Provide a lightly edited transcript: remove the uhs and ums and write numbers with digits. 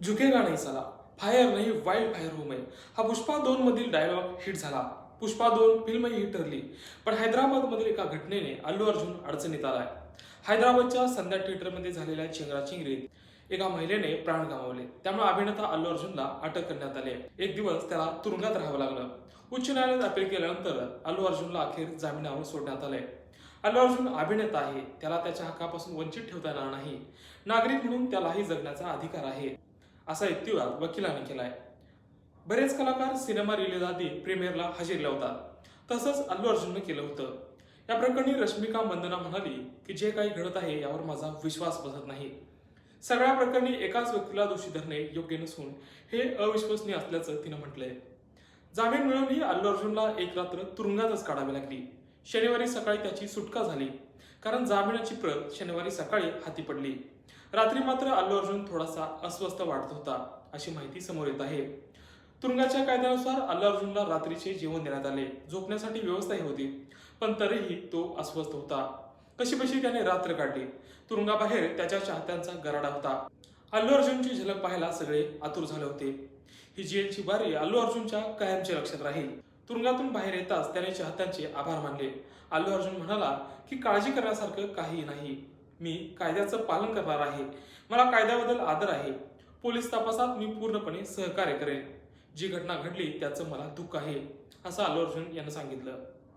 झुकेगा नहीं साला, फायर नाही वाईल्ड फायर हूं मैं. हा पुष्पा 2 मधील डायलॉग हिट झाला. पुष्पा 2 फिल्मही हिट ठरली. पण हैदराबादमधील एका घटनेने अल्लू अर्जुन अडचणीत आलाय. हैदराबादच्या संध्या थिएटरमध्ये झालेल्या चेंगराचेंगरीत एका महिलेने प्राण गमावले. त्यामुळे अभिनेता अल्लू अर्जुनला अटक करण्यात आली. एक दिवस त्याला तुरुंगात राहावं लागलं. उच्च न्यायालयात अपील केल्यानंतर अल्लू अर्जुनला अखेर जामिनावर सोडण्यात आले. अल्लू अर्जुन अभिनेता आहे, त्याला त्याच्या हक्कापासून वंचित ठेवता येणार नाही. नागरिक म्हणून त्यालाही जगण्याचा अधिकार आहे, असा युक्तिवाद वकिलांनी केलाय. बरेच कलाकार सिनेमा रिलीज आधी प्रीमियरला हजेरी लावतात. तसंच अल्लू अर्जुनने केलं होतं. या प्रकरणी रश्मिका मंदना म्हणाली की जे काही घडत आहे यावर माझा विश्वास बसत नाही. सगळ्या प्रकरणी एकाच व्यक्तीला दोषी धरणे योग्य नसून हे अविश्वसनीय असल्याचं तिनं म्हटलंय. जामीन मिळूनही अल्लू अर्जुनला एक रात्र तुरुंगातच काढावी लागली. शनिवारी सकाळी त्याची सुटका झाली, कारण जामिनाची प्रत शनिवारी सकाळी हाती पडली. रात्री मात्र अल्लू अर्जुन थोडासा अस्वस्थ वाटत होता, अशी माहिती समोर येत आहे. तुरुंगाच्या कायद्यानुसार अल्लू अर्जुनला रात्रीचे जेवण देण्यात आले, झोपण्यासाठी व्यवस्थाही होती, पण तरीही तो अस्वस्थ होता. कशीबशी त्याने रात्र काढली. तुरुंगाबाहेर त्याच्या चाहत्यांचा गराडा होता. अल्लू अर्जुनची झलक पाहायला सगळे आतुर झाले होते. ही जेलची बारी अल्लू अर्जुनच्या कायमच्या लक्षात राहील. तुरुंगातून बाहेर येताच त्याने चाहत्यांचे आभार मानले. अल्लू अर्जुन म्हणाला की काळजी करण्यासारखं काहीही नाही. मी कायद्याचं पालन करणार आहे. मला कायद्याबद्दल आदर आहे. पोलीस तपासात मी पूर्णपणे सहकार्य करेन. जी घटना घडली त्याचं मला दुःख आहे, असं अल्लू अर्जुन यांनी सांगितलं.